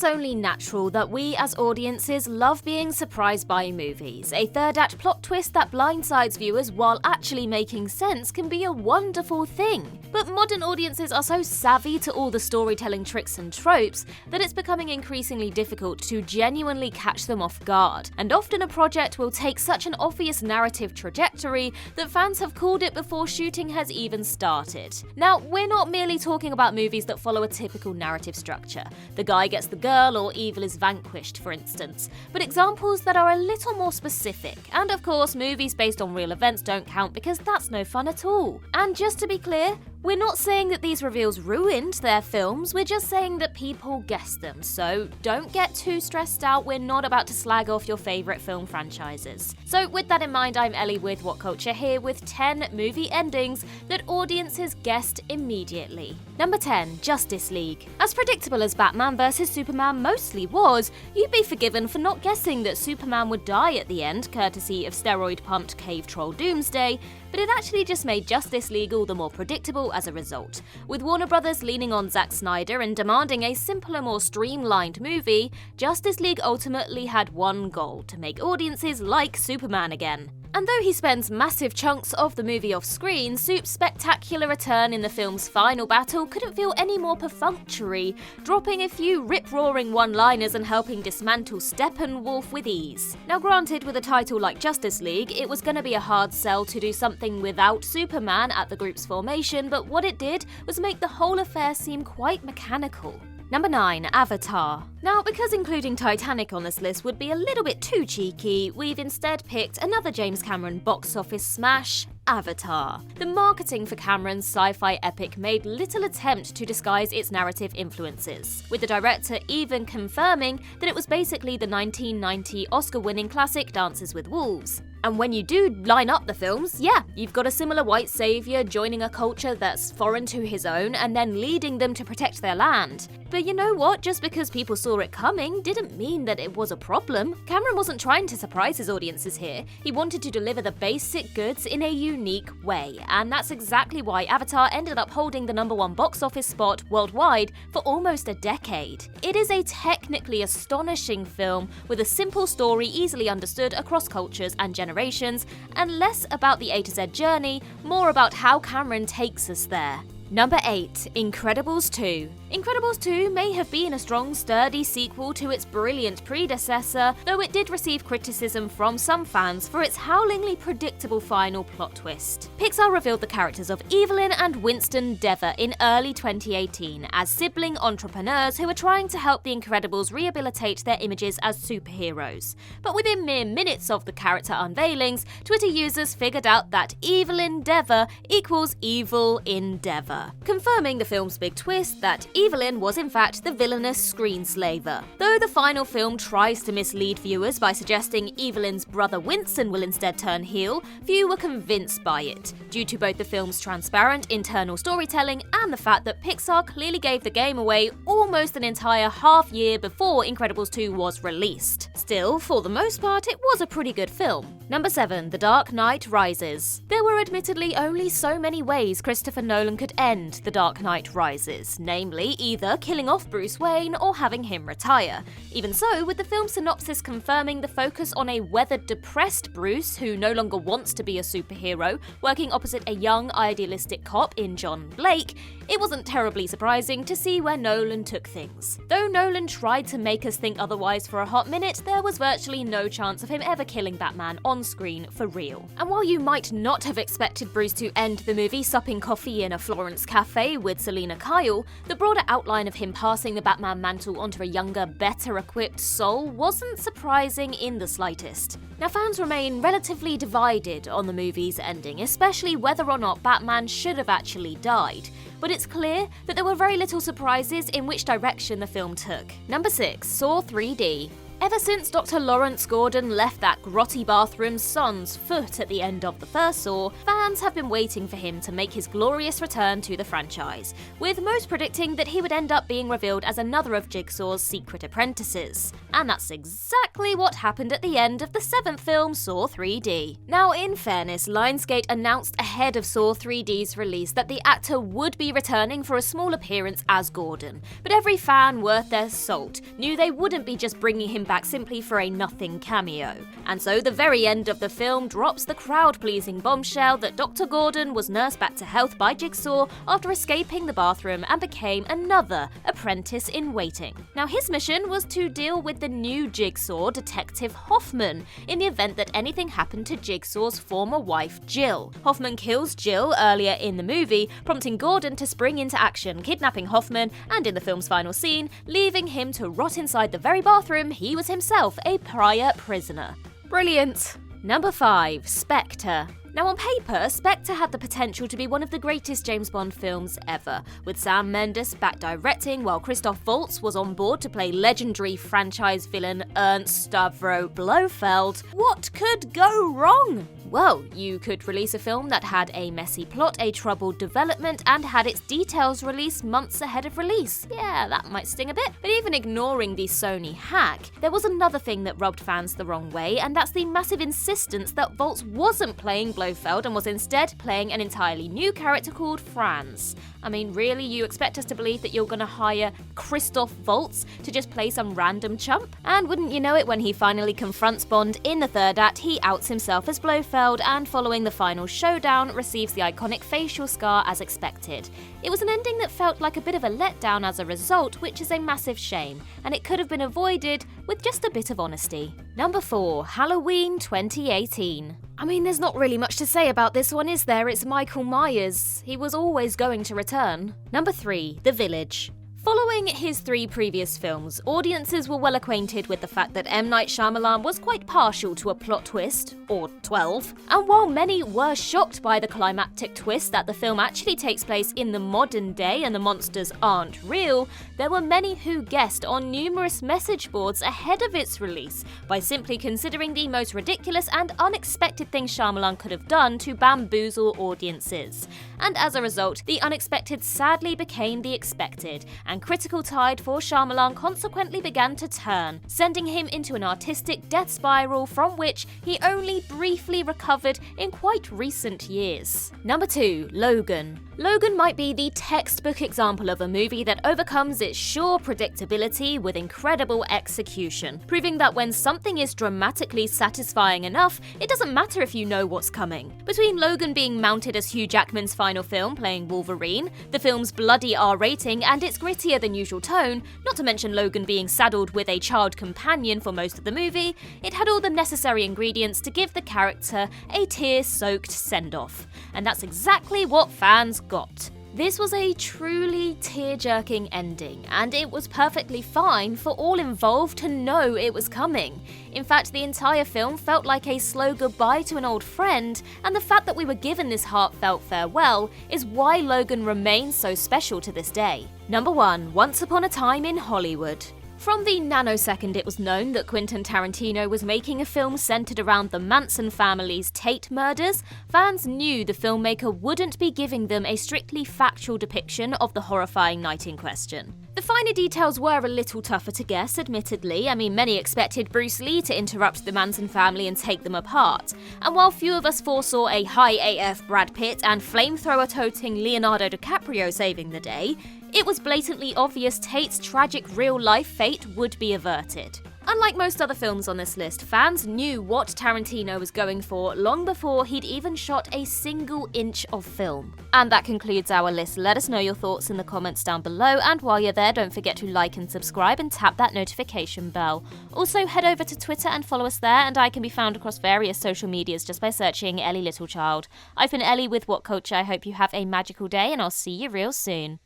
only natural that we as audiences love being surprised by movies. A third-act plot twist that blindsides viewers while actually making sense can be a wonderful thing. But modern audiences are so savvy to all the storytelling tricks and tropes that it's becoming increasingly difficult to genuinely catch them off guard. And often a project will take such an obvious narrative trajectory that fans have called it before shooting has even started. Now, we're not merely talking about movies that follow a typical narrative structure. The guy gets the girl or evil is vanquished, for instance, but examples that are a little more specific. And of course, movies based on real events don't count because that's no fun at all. And just to be clear, we're not saying that these reveals ruined their films, we're just saying that people guessed them, so don't get too stressed out, we're not about to slag off your favourite film franchises. So with that in mind, I'm Ellie with Whatculture here with 10 movie endings that audiences guessed immediately. Number 10, Justice League. As predictable as Batman vs Superman mostly was, you'd be forgiven for not guessing that Superman would die at the end, courtesy of steroid-pumped cave troll Doomsday, but it actually just made Justice League all the more predictable as a result. With Warner Brothers leaning on Zack Snyder and demanding a simpler, more streamlined movie, Justice League ultimately had one goal: to make audiences like Superman again. And though he spends massive chunks of the movie off screen, Soup's spectacular return in the film's final battle couldn't feel any more perfunctory, dropping a few rip-roaring one-liners and helping dismantle Steppenwolf with ease. Now granted, with a title like Justice League, it was going to be a hard sell to do something without Superman at the group's formation, but what it did was make the whole affair seem quite mechanical. Number 9, Avatar. Now, because including Titanic on this list would be a little bit too cheeky, we've instead picked another James Cameron box office smash, Avatar. The marketing for Cameron's sci-fi epic made little attempt to disguise its narrative influences, with the director even confirming that it was basically the 1990 Oscar-winning classic Dances with Wolves. And when you do line up the films, yeah, you've got a similar white savior joining a culture that's foreign to his own and then leading them to protect their land. But you know what? Just because people saw it coming didn't mean that it was a problem. Cameron wasn't trying to surprise his audiences here. He wanted to deliver the basic goods in a unique way, and that's exactly why Avatar ended up holding the #1 box office spot worldwide for almost a decade. It is a technically astonishing film with a simple story easily understood across cultures and generations, and less about the A to Z journey, more about how Cameron takes us there. Number 8, Incredibles 2. Incredibles 2 may have been a strong, sturdy sequel to its brilliant predecessor, though it did receive criticism from some fans for its howlingly predictable final plot twist. Pixar revealed the characters of Evelyn and Winston Dever in early 2018 as sibling entrepreneurs who were trying to help the Incredibles rehabilitate their images as superheroes. But within mere minutes of the character unveilings, Twitter users figured out that Evelyn Dever equals evil endeavor, confirming the film's big twist that Evelyn was in fact the villainous screenslaver. Though the final film tries to mislead viewers by suggesting Evelyn's brother Winston will instead turn heel, few were convinced by it, due to both the film's transparent internal storytelling and the fact that Pixar clearly gave the game away almost an entire half year before Incredibles 2 was released. Still, for the most part, it was a pretty good film. Number 7, The Dark Knight Rises. There were admittedly only so many ways Christopher Nolan could end The Dark Knight Rises, namely either killing off Bruce Wayne or having him retire. Even so, with the film's synopsis confirming the focus on a weathered, depressed Bruce who no longer wants to be a superhero, working opposite a young, idealistic cop in John Blake, it wasn't terribly surprising to see where Nolan took things. Though Nolan tried to make us think otherwise for a hot minute, there was virtually no chance of him ever killing Batman on screen for real. And while you might not have expected Bruce to end the movie supping coffee in a Florence cafe with Selena Kyle, the broader outline of him passing the Batman mantle onto a younger, better equipped Soul wasn't surprising in the slightest. Now, fans remain relatively divided on the movie's ending, especially whether or not Batman should have actually died. But it's clear that there were very little surprises in which direction the film took. Number 6, Saw 3D. Ever since Dr. Lawrence Gordon left that grotty bathroom sans foot at the end of the first Saw, fans have been waiting for him to make his glorious return to the franchise, with most predicting that he would end up being revealed as another of Jigsaw's secret apprentices. And that's exactly what happened at the end of the 7th film, Saw 3D. Now, in fairness, Lionsgate announced ahead of Saw 3D's release that the actor would be returning for a small appearance as Gordon, but every fan worth their salt knew they wouldn't be just bringing him back simply for a nothing cameo. And so the very end of the film drops the crowd-pleasing bombshell that Dr. Gordon was nursed back to health by Jigsaw after escaping the bathroom and became another apprentice in waiting. Now, his mission was to deal with the new Jigsaw, Detective Hoffman, in the event that anything happened to Jigsaw's former wife, Jill. Hoffman kills Jill earlier in the movie, prompting Gordon to spring into action, kidnapping Hoffman, and in the film's final scene, leaving him to rot inside the very bathroom he was himself a prior prisoner. Brilliant. Number 5. Spectre. Now, on paper, Spectre had the potential to be one of the greatest James Bond films ever, with Sam Mendes back directing while Christoph Waltz was on board to play legendary franchise villain Ernst Stavro Blofeld. What could go wrong? Well, you could release a film that had a messy plot, a troubled development, and had its details released months ahead of release. Yeah, that might sting a bit. But even ignoring the Sony hack, there was another thing that rubbed fans the wrong way, and that's the massive insistence that Waltz wasn't playing Blofeld and was instead playing an entirely new character called Franz. I mean, really, you expect us to believe that you're gonna hire Christoph Waltz to just play some random chump? And wouldn't you know it, when he finally confronts Bond in the third act, he outs himself as Blofeld and following the final showdown receives the iconic facial scar as expected. It was an ending that felt like a bit of a letdown as a result, which is a massive shame, and it could have been avoided with just a bit of honesty. Number 4. Halloween 2018. I mean, there's not really much to say about this one, is there? It's Michael Myers. He was always going to return. Number 3. The Village. Following his 3 previous films, audiences were well acquainted with the fact that M. Night Shyamalan was quite partial to a plot twist, or 12, and while many were shocked by the climactic twist that the film actually takes place in the modern day and the monsters aren't real, there were many who guessed on numerous message boards ahead of its release by simply considering the most ridiculous and unexpected thing Shyamalan could have done to bamboozle audiences. And as a result, the unexpected sadly became the expected, and critical tide for Shyamalan consequently began to turn, sending him into an artistic death spiral from which he only briefly recovered in quite recent years. Number 2. Logan. Logan might be the textbook example of a movie that overcomes its sure predictability with incredible execution, proving that when something is dramatically satisfying enough, it doesn't matter if you know what's coming. Between Logan being mounted as Hugh Jackman's final film playing Wolverine, the film's bloody R rating and its grittier than usual tone, not to mention Logan being saddled with a child companion for most of the movie, it had all the necessary ingredients to give the character a tear-soaked send-off. And that's exactly what fans got. This was a truly tear-jerking ending, and it was perfectly fine for all involved to know it was coming. In fact, the entire film felt like a slow goodbye to an old friend, and the fact that we were given this heartfelt farewell is why Logan remains so special to this day. Number 1. Once Upon a Time in Hollywood. From the nanosecond it was known that Quentin Tarantino was making a film centered around the Manson family's Tate murders, fans knew the filmmaker wouldn't be giving them a strictly factual depiction of the horrifying night in question. The finer details were a little tougher to guess, admittedly. I mean, many expected Bruce Lee to interrupt the Manson family and take them apart. And while few of us foresaw a high AF Brad Pitt and flamethrower-toting Leonardo DiCaprio saving the day, it was blatantly obvious Tate's tragic real-life fate would be averted. Unlike most other films on this list, fans knew what Tarantino was going for long before he'd even shot a single inch of film. And that concludes our list. Let us know your thoughts in the comments down below, and while you're there, don't forget to like and subscribe and tap that notification bell. Also, head over to Twitter and follow us there, and I can be found across various social medias just by searching Ellie Littlechild. I've been Ellie with Whatculture. I hope you have a magical day, and I'll see you real soon.